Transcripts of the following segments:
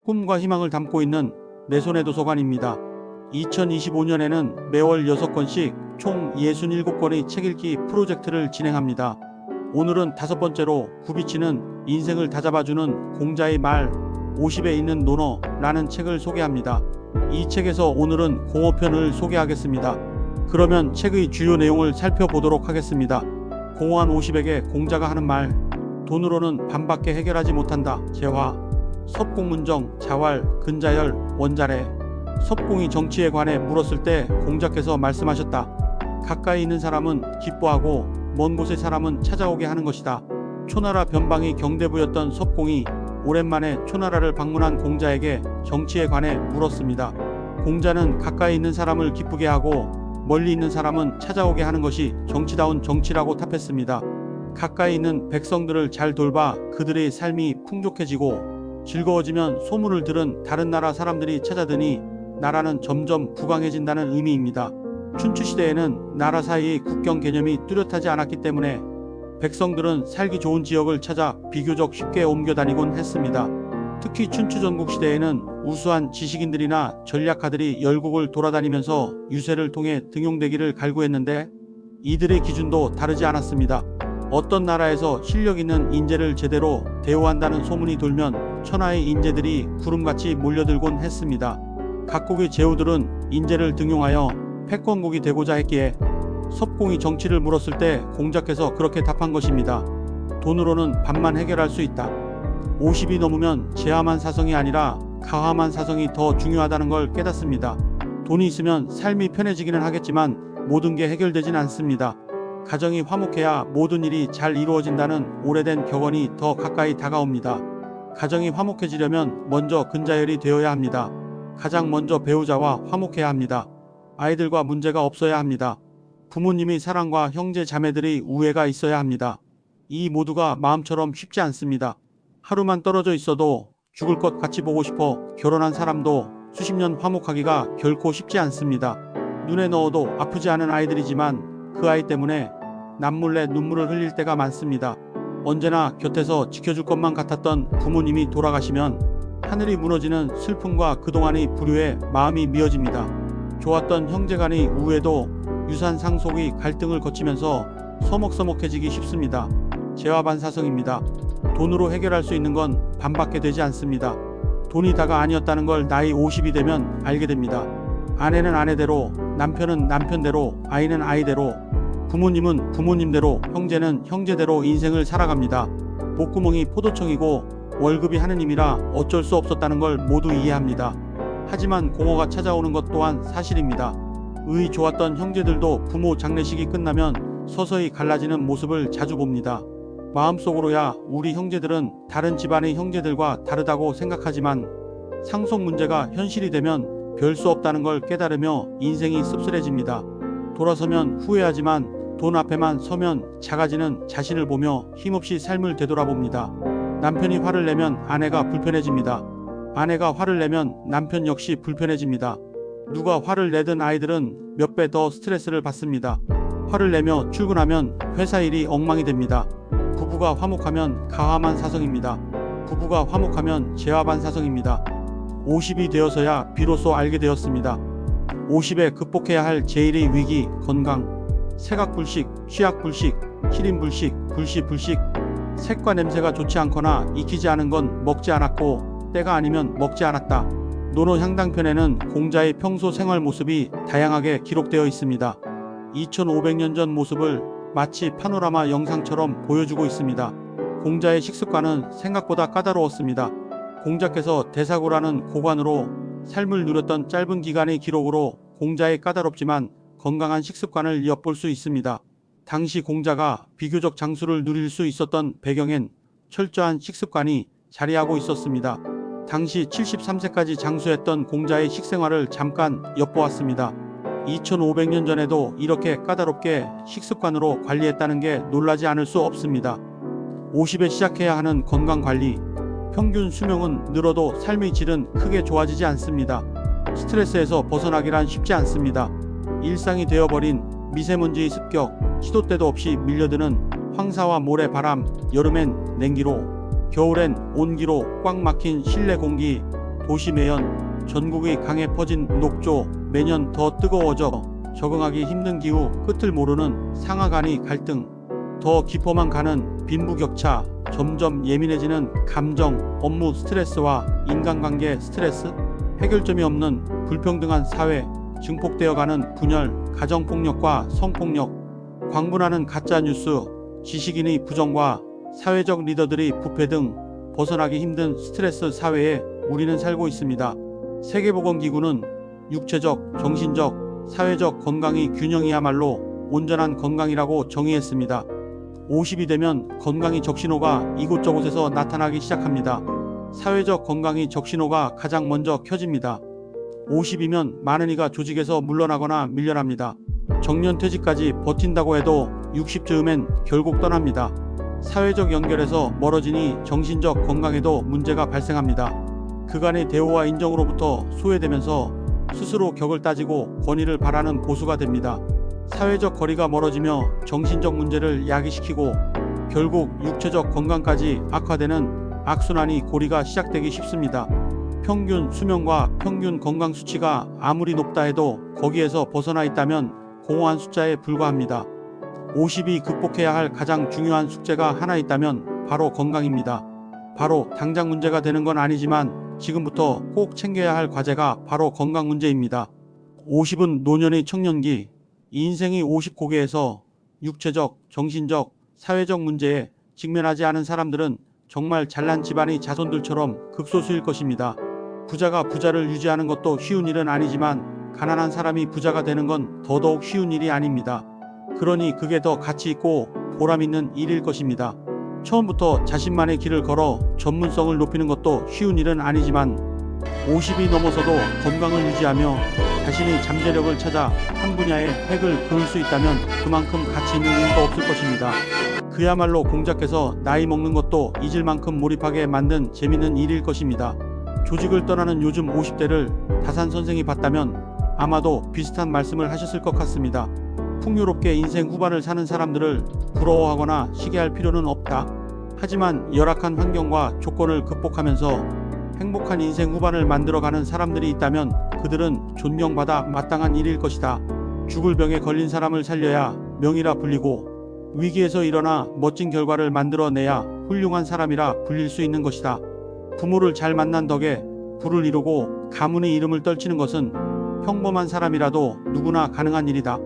꿈과 희망을 담고 있는 내 손의 도서관입니다. 2025년에는 매월 6권씩 총 67권의 책 읽기 프로젝트를 진행합니다. 오늘은 5번째로 굽이치는 인생을 다잡아주는 공자의 말 50에 있는 논어라는 책을 소개합니다. 이 책에서 오늘은 공어편을 소개하겠습니다. 그러면 책의 주요 내용을 살펴보도록 하겠습니다. 공어한 50에게 공자가 하는 말. 돈으로는 반밖에 해결하지 못한다. 재화. 섭공문정, 자활, 근자열, 원자래. 섭공이 정치에 관해 물었을 때 공자께서 말씀하셨다. 가까이 있는 사람은 기뻐하고 먼 곳의 사람은 찾아오게 하는 것이다. 초나라 변방이 경대부였던 섭공이 오랜만에 초나라를 방문한 공자에게 정치에 관해 물었습니다. 공자는 가까이 있는 사람을 기쁘게 하고 멀리 있는 사람은 찾아오게 하는 것이 정치다운 정치라고 답했습니다. 가까이 있는 백성들을 잘 돌봐 그들의 삶이 풍족해지고 즐거워지면 소문을 들은 다른 나라 사람들이 찾아드니 나라는 점점 부강해진다는 의미입니다. 춘추시대에는 나라 사이의 국경 개념이 뚜렷하지 않았기 때문에 백성들은 살기 좋은 지역을 찾아 비교적 쉽게 옮겨 다니곤 했습니다. 특히 춘추 전국 시대에는 우수한 지식인들이나 전략가들이 열국을 돌아다니면서 유세를 통해 등용되기를 갈구했는데 이들의 기준도 다르지 않았습니다. 어떤 나라에서 실력 있는 인재를 제대로 대우한다는 소문이 돌면 천하의 인재들이 구름같이 몰려들곤 했습니다. 각국의 제후들은 인재를 등용하여 패권국이 되고자 했기에 섭공이 정치를 물었을 때 공자께서 그렇게 답한 것입니다. 돈으로는 반만 해결할 수 있다. 50이 넘으면 재화만 사성이 아니라 가화만 사성이 더 중요하다는 걸 깨닫습니다. 돈이 있으면 삶이 편해지기는 하겠지만 모든 게 해결되진 않습니다. 가정이 화목해야 모든 일이 잘 이루어진다는 오래된 격언이 더 가까이 다가옵니다. 가정이 화목해지려면 먼저 근자열이 되어야 합니다. 가장 먼저 배우자와 화목해야 합니다. 아이들과 문제가 없어야 합니다. 부모님의 사랑과 형제 자매들의 우애가 있어야 합니다. 이 모두가 마음처럼 쉽지 않습니다. 하루만 떨어져 있어도 죽을 것 같이 보고 싶어 결혼한 사람도 수십 년 화목하기가 결코 쉽지 않습니다. 눈에 넣어도 아프지 않은 아이들이지만 그 아이 때문에 남몰래 눈물을 흘릴 때가 많습니다. 언제나 곁에서 지켜줄 것만 같았던 부모님이 돌아가시면 하늘이 무너지는 슬픔과 그동안의 불효에 마음이 미어집니다. 좋았던 형제간의 우애도 유산 상속의 갈등을 거치면서 서먹서먹해지기 쉽습니다. 재화반사성입니다. 돈으로 해결할 수 있는 건 반밖에 되지 않습니다. 돈이 다가 아니었다는 걸 나이 50이 되면 알게 됩니다. 아내는 아내대로, 남편은 남편대로, 아이는 아이대로, 부모님은 부모님대로, 형제는 형제대로 인생을 살아갑니다. 목구멍이 포도청이고 월급이 하느님이라 어쩔 수 없었다는 걸 모두 이해합니다. 하지만 공허가 찾아오는 것 또한 사실입니다. 의 좋았던 형제들도 부모 장례식이 끝나면 서서히 갈라지는 모습을 자주 봅니다. 마음속으로야 우리 형제들은 다른 집안의 형제들과 다르다고 생각하지만 상속 문제가 현실이 되면 별 수 없다는 걸 깨달으며 인생이 씁쓸해집니다. 돌아서면 후회하지만 돈 앞에만 서면 작아지는 자신을 보며 힘없이 삶을 되돌아봅니다. 남편이 화를 내면 아내가 불편해집니다. 아내가 화를 내면 남편 역시 불편해집니다. 누가 화를 내든 아이들은 몇 배 더 스트레스를 받습니다. 화를 내며 출근하면 회사 일이 엉망이 됩니다. 부부가 화목하면 가화만 사성입니다. 부부가 화목하면 재화반 사성입니다. 50이 되어서야 비로소 알게 되었습니다. 50에 극복해야 할 제1의 위기, 건강. 세각불식, 취약불식, 키림불식, 불시불식. 색과 냄새가 좋지 않거나 익히지 않은 건 먹지 않았고 때가 아니면 먹지 않았다. 논어 향당편에는 공자의 평소 생활 모습이 다양하게 기록되어 있습니다. 2500년 전 모습을 마치 파노라마 영상처럼 보여주고 있습니다. 공자의 식습관은 생각보다 까다로웠습니다. 공자께서 대사고라는 고관으로 삶을 누렸던 짧은 기간의 기록으로 공자의 까다롭지만 건강한 식습관을 엿볼 수 있습니다. 당시 공자가 비교적 장수를 누릴 수 있었던 배경엔 철저한 식습관이 자리하고 있었습니다. 당시 73세까지 장수했던 공자의 식생활을 잠깐 엿보았습니다. 2500년 전에도 이렇게 까다롭게 식습관으로 관리했다는 게 놀라지 않을 수 없습니다. 50에 시작해야 하는 건강관리. 평균 수명은 늘어도 삶의 질은 크게 좋아지지 않습니다. 스트레스에서 벗어나기란 쉽지 않습니다. 일상이 되어버린 미세먼지의 습격, 시도 때도 없이 밀려드는 황사와 모래바람, 여름엔 냉기로, 겨울엔 온기로 꽉 막힌 실내 공기, 도시 매연, 전국의 강에 퍼진 녹조, 매년 더 뜨거워져 적응하기 힘든 기후, 끝을 모르는 상하 간의 갈등, 더 깊어만 가는 빈부격차, 점점 예민해지는 감정, 업무 스트레스와 인간관계 스트레스, 해결점이 없는 불평등한 사회, 증폭되어가는 분열, 가정폭력과 성폭력, 광분하는 가짜뉴스, 지식인의 부정과 사회적 리더들의 부패 등 벗어나기 힘든 스트레스 사회에 우리는 살고 있습니다. 세계보건기구는 육체적, 정신적, 사회적 건강의 균형이야말로 온전한 건강이라고 정의했습니다. 50이 되면 건강의 적신호가 이곳저곳에서 나타나기 시작합니다. 사회적 건강의 적신호가 가장 먼저 켜집니다. 50이면 많은 이가 조직에서 물러나거나 밀려납니다. 정년퇴직까지 버틴다고 해도 60 즈음엔 결국 떠납니다. 사회적 연결에서 멀어지니 정신적 건강에도 문제가 발생합니다. 그간의 대우와 인정으로부터 소외되면서 스스로 격을 따지고 권위를 바라는 보수가 됩니다. 사회적 거리가 멀어지며 정신적 문제를 야기시키고 결국 육체적 건강까지 악화되는 악순환이 고리가 시작되기 쉽습니다. 평균 수명과 평균 건강 수치가 아무리 높다 해도 거기에서 벗어나 있다면 공허한 숫자에 불과합니다. 50이 극복해야 할 가장 중요한 숙제가 하나 있다면 바로 건강입니다. 바로 당장 문제가 되는 건 아니지만 지금부터 꼭 챙겨야 할 과제가 바로 건강 문제입니다. 50은 노년의 청년기, 인생의 50고개에서 육체적, 정신적, 사회적 문제에 직면하지 않은 사람들은 정말 잘난 집안의 자손들처럼 극소수일 것입니다. 부자가 부자를 유지하는 것도 쉬운 일은 아니지만 가난한 사람이 부자가 되는 건 더더욱 쉬운 일이 아닙니다. 그러니 그게 더 가치 있고 보람 있는 일일 것입니다. 처음부터 자신만의 길을 걸어 전문성을 높이는 것도 쉬운 일은 아니지만 50이 넘어서도 건강을 유지하며 자신의 잠재력을 찾아 한 분야의 획을 그을 수 있다면 그만큼 가치 있는 일도 없을 것입니다. 그야말로 공자께서 나이 먹는 것도 잊을 만큼 몰입하게 만든 재밌는 일일 것입니다. 조직을 떠나는 요즘 50대를 다산 선생이 봤다면 아마도 비슷한 말씀을 하셨을 것 같습니다. 풍요롭게 인생 후반을 사는 사람들을 부러워하거나 시기할 필요는 없다. 하지만 열악한 환경과 조건을 극복하면서 행복한 인생 후반을 만들어가는 사람들이 있다면 그들은 존경받아 마땅한 일일 것이다. 죽을 병에 걸린 사람을 살려야 명이라 불리고 위기에서 일어나 멋진 결과를 만들어내야 훌륭한 사람이라 불릴 수 있는 것이다. 부모를 잘 만난 덕에 부를 이루고 가문의 이름을 떨치는 것은 평범한 사람이라도 누구나 가능한 일이다.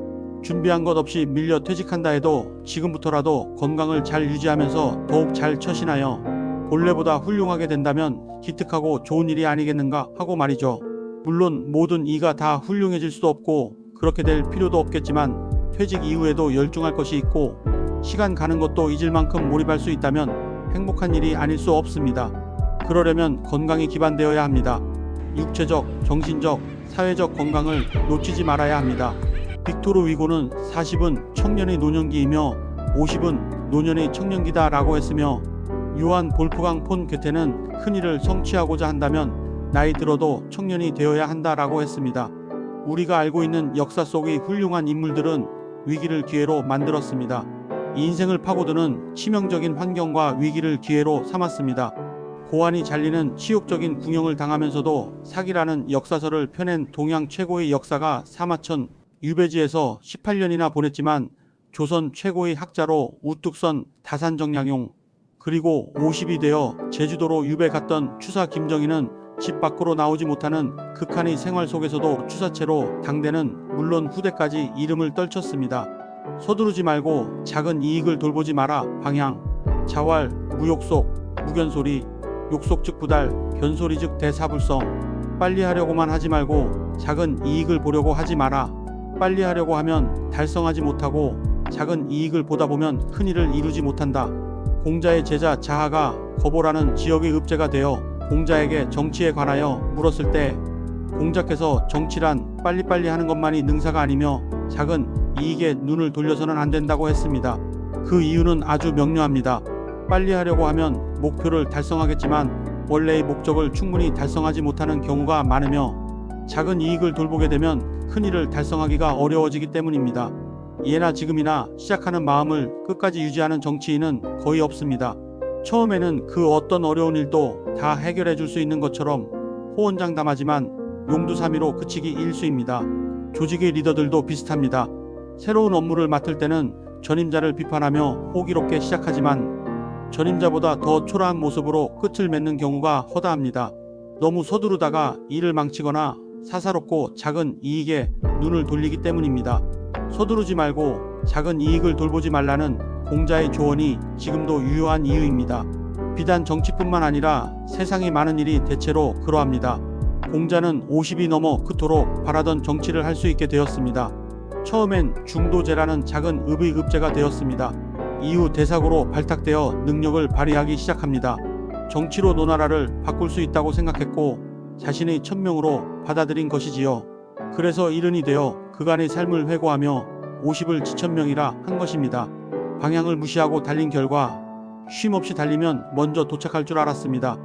준비한 것 없이 밀려 퇴직한다 해도 지금부터라도 건강을 잘 유지하면서 더욱 잘 처신하여 본래보다 훌륭하게 된다면 기특하고 좋은 일이 아니겠는가 하고 말이죠. 물론 모든 이가 다 훌륭해질 수도 없고 그렇게 될 필요도 없겠지만 퇴직 이후에도 열중할 것이 있고 시간 가는 것도 잊을 만큼 몰입할 수 있다면 행복한 일이 아닐 수 없습니다. 그러려면 건강이 기반되어야 합니다. 육체적, 정신적, 사회적 건강을 놓치지 말아야 합니다. 빅토르 위고는 40은 청년의 노년기이며 50은 노년의 청년기다 라고 했으며 요한 볼프강 폰 괴테는 큰일을 성취하고자 한다면 나이 들어도 청년이 되어야 한다 라고 했습니다. 우리가 알고 있는 역사 속의 훌륭한 인물들은 위기를 기회로 만들었습니다. 인생을 파고드는 치명적인 환경과 위기를 기회로 삼았습니다. 고환이 잘리는 치욕적인 궁형을 당하면서도 사기라는 역사서를 펴낸 동양 최고의 역사가 사마천 유배지에서 18년이나 보냈지만 조선 최고의 학자로 우뚝 선 다산정약용, 그리고 50이 되어 제주도로 유배 갔던 추사 김정희는 집 밖으로 나오지 못하는 극한의 생활 속에서도 추사체로 당대는 물론 후대까지 이름을 떨쳤습니다. 서두르지 말고 작은 이익을 돌보지 마라. 방향, 자활, 무욕속, 무견소리, 욕속 즉 부달, 견소리 즉 대사불성. 빨리 하려고만 하지 말고 작은 이익을 보려고 하지 마라. 빨리 하려고 하면 달성하지 못하고 작은 이익을 보다 보면 큰 일을 이루지 못한다. 공자의 제자 자하가 거보라는 지역의 읍제가 되어 공자에게 정치에 관하여 물었을 때 공자께서 정치란 빨리빨리 하는 것만이 능사가 아니며 작은 이익에 눈을 돌려서는 안 된다고 했습니다. 그 이유는 아주 명료합니다. 빨리 하려고 하면 목표를 달성하겠지만 원래의 목적을 충분히 달성하지 못하는 경우가 많으며 작은 이익을 돌보게 되면 큰 일을 달성하기가 어려워지기 때문입니다. 예나 지금이나 시작하는 마음을 끝까지 유지하는 정치인은 거의 없습니다. 처음에는 그 어떤 어려운 일도 다 해결해 줄 수 있는 것처럼 호언장담하지만 용두사미로 그치기 일쑤입니다. 조직의 리더들도 비슷합니다. 새로운 업무를 맡을 때는 전임자를 비판하며 호기롭게 시작하지만 전임자보다 더 초라한 모습으로 끝을 맺는 경우가 허다합니다. 너무 서두르다가 일을 망치거나 사사롭고 작은 이익에 눈을 돌리기 때문입니다. 서두르지 말고 작은 이익을 돌보지 말라는 공자의 조언이 지금도 유효한 이유입니다. 비단 정치뿐만 아니라 세상의 많은 일이 대체로 그러합니다. 공자는 50이 넘어 그토록 바라던 정치를 할 수 있게 되었습니다. 처음엔 중도제라는 작은 읍의 읍제가 되었습니다. 이후 대사고로 발탁되어 능력을 발휘하기 시작합니다. 정치로 노나라를 바꿀 수 있다고 생각했고 자신의 천명으로 받아들인 것이지요. 그래서 일흔이 되어 그간의 삶을 회고하며 50을 지천명이라 한 것입니다. 방향을 무시하고 달린 결과 쉼없이 달리면 먼저 도착할 줄 알았습니다.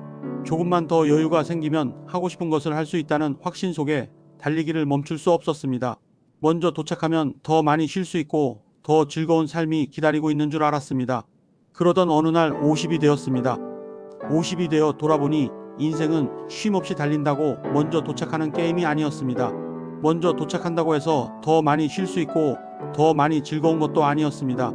조금만 더 여유가 생기면 하고 싶은 것을 할 수 있다는 확신 속에 달리기를 멈출 수 없었습니다. 먼저 도착하면 더 많이 쉴 수 있고 더 즐거운 삶이 기다리고 있는 줄 알았습니다. 그러던 어느 날 50이 되었습니다. 50이 되어 돌아보니 인생은 쉼없이 달린다고 먼저 도착하는 게임이 아니었습니다. 먼저 도착한다고 해서 더 많이 쉴 수 있고 더 많이 즐거운 것도 아니었습니다.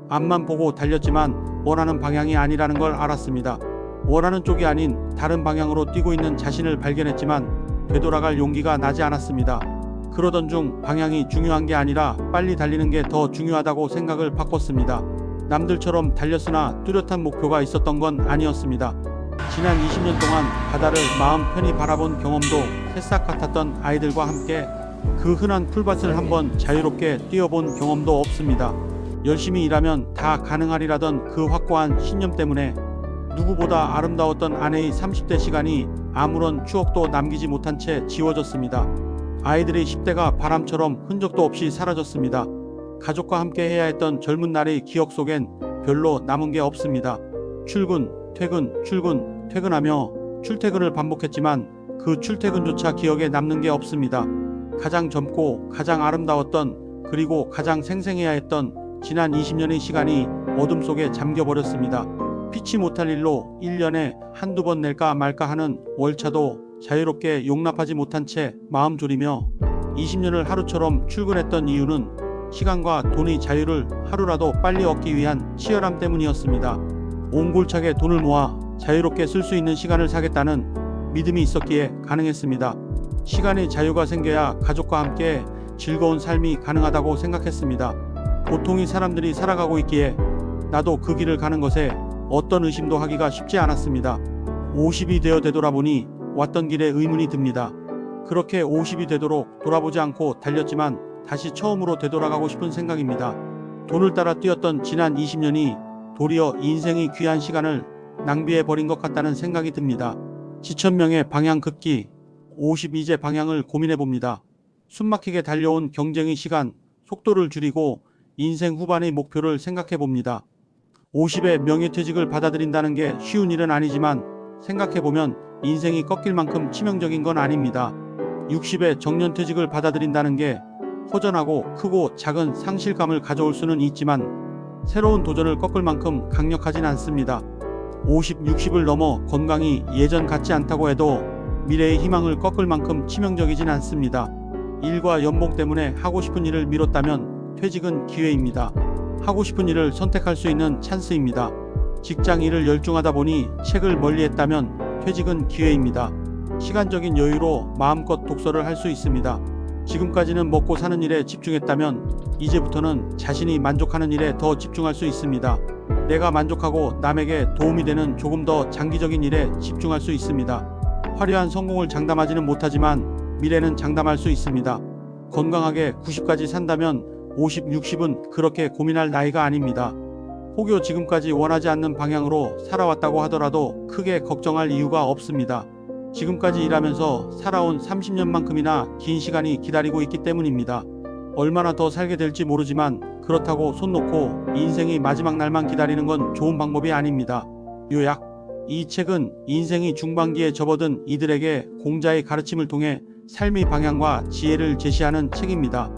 앞만 보고 달렸지만 원하는 방향이 아니라는 걸 알았습니다. 원하는 쪽이 아닌 다른 방향으로 뛰고 있는 자신을 발견했지만 되돌아갈 용기가 나지 않았습니다. 그러던 중 방향이 중요한 게 아니라 빨리 달리는 게 더 중요하다고 생각을 바꿨습니다. 남들처럼 달렸으나 뚜렷한 목표가 있었던 건 아니었습니다. 지난 20년 동안 바다를 마음 편히 바라본 경험도 새싹 같았던 아이들과 함께 그 흔한 풀밭을 한번 자유롭게 뛰어본 경험도 없습니다. 열심히 일하면 다 가능하리라던 그 확고한 신념 때문에 누구보다 아름다웠던 아내의 30대 시간이 아무런 추억도 남기지 못한 채 지워졌습니다. 아이들의 10대가 바람처럼 흔적도 없이 사라졌습니다. 가족과 함께 해야 했던 젊은 날의 기억 속엔 별로 남은 게 없습니다. 출근, 퇴근, 퇴근하며 출퇴근을 반복했지만 그 출퇴근조차 기억에 남는 게 없습니다. 가장 젊고 가장 아름다웠던 그리고 가장 생생해야 했던 지난 20년의 시간이 어둠 속에 잠겨버렸습니다. 피치 못할 일로 1년에 한두 번 낼까 말까 하는 월차도 자유롭게 용납하지 못한 채 마음 졸이며 20년을 하루처럼 출근했던 이유는 시간과 돈의 자유를 하루라도 빨리 얻기 위한 치열함 때문이었습니다. 옹골차게 돈을 모아 자유롭게 쓸 수 있는 시간을 사겠다는 믿음이 있었기에 가능했습니다. 시간의 자유가 생겨야 가족과 함께 즐거운 삶이 가능하다고 생각했습니다. 보통의 사람들이 살아가고 있기에 나도 그 길을 가는 것에 어떤 의심도 하기가 쉽지 않았습니다. 50이 되어 되돌아보니 왔던 길에 의문이 듭니다. 그렇게 50이 되도록 돌아보지 않고 달렸지만 다시 처음으로 되돌아가고 싶은 생각입니다. 돈을 따라 뛰었던 지난 20년이 도리어 인생의 귀한 시간을 낭비해버린 것 같다는 생각이 듭니다. 지천명의 방향 긋기 52제 방향을 고민해봅니다. 숨막히게 달려온 경쟁의 시간, 속도를 줄이고 인생 후반의 목표를 생각해봅니다. 50의 명예퇴직을 받아들인다는 게 쉬운 일은 아니지만 생각해보면 인생이 꺾일 만큼 치명적인 건 아닙니다. 60의 정년퇴직을 받아들인다는 게 허전하고 크고 작은 상실감을 가져올 수는 있지만 새로운 도전을 꺾을 만큼 강력하진 않습니다. 50, 60을 넘어 건강이 예전 같지 않다고 해도 미래의 희망을 꺾을 만큼 치명적이진 않습니다. 일과 연봉 때문에 하고 싶은 일을 미뤘다면 퇴직은 기회입니다. 하고 싶은 일을 선택할 수 있는 찬스입니다. 직장 일을 열중하다 보니 책을 멀리했다면 퇴직은 기회입니다. 시간적인 여유로 마음껏 독서를 할 수 있습니다. 지금까지는 먹고 사는 일에 집중했다면 이제부터는 자신이 만족하는 일에 더 집중할 수 있습니다. 내가 만족하고 남에게 도움이 되는 조금 더 장기적인 일에 집중할 수 있습니다. 화려한 성공을 장담하지는 못하지만 미래는 장담할 수 있습니다. 건강하게 90까지 산다면 50, 60은 그렇게 고민할 나이가 아닙니다. 혹여 지금까지 원하지 않는 방향으로 살아왔다고 하더라도 크게 걱정할 이유가 없습니다. 지금까지 일하면서 살아온 30년만큼이나 긴 시간이 기다리고 있기 때문입니다. 얼마나 더 살게 될지 모르지만 그렇다고 손 놓고 인생의 마지막 날만 기다리는 건 좋은 방법이 아닙니다. 요약: 이 책은 인생의 중반기에 접어든 이들에게 공자의 가르침을 통해 삶의 방향과 지혜를 제시하는 책입니다.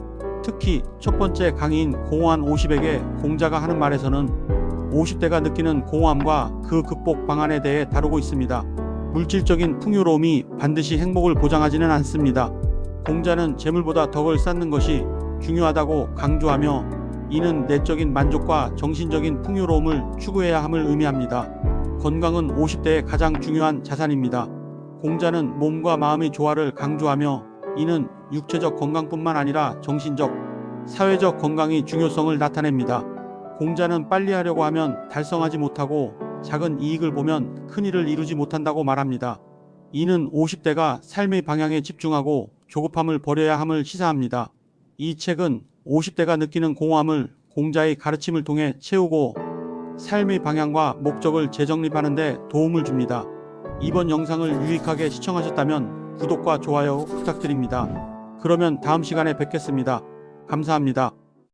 특히 첫 번째 강의인 공허한 50에게 공자가 하는 말에서는 50대가 느끼는 공허함과 그 극복 방안에 대해 다루고 있습니다. 물질적인 풍요로움이 반드시 행복을 보장하지는 않습니다. 공자는 재물보다 덕을 쌓는 것이 중요하다고 강조하며 이는 내적인 만족과 정신적인 풍요로움을 추구해야 함을 의미합니다. 건강은 50대의 가장 중요한 자산입니다. 공자는 몸과 마음의 조화를 강조하며 이는 육체적 건강뿐만 아니라 정신적, 사회적 건강의 중요성을 나타냅니다. 공자는 빨리 하려고 하면 달성하지 못하고 작은 이익을 보면 큰 일을 이루지 못한다고 말합니다. 이는 50대가 삶의 방향에 집중하고 조급함을 버려야 함을 시사합니다. 이 책은 50대가 느끼는 공허함을 공자의 가르침을 통해 채우고 삶의 방향과 목적을 재정립하는 데 도움을 줍니다. 이번 영상을 유익하게 시청하셨다면 구독과 좋아요 부탁드립니다. 그러면 다음 시간에 뵙겠습니다. 감사합니다.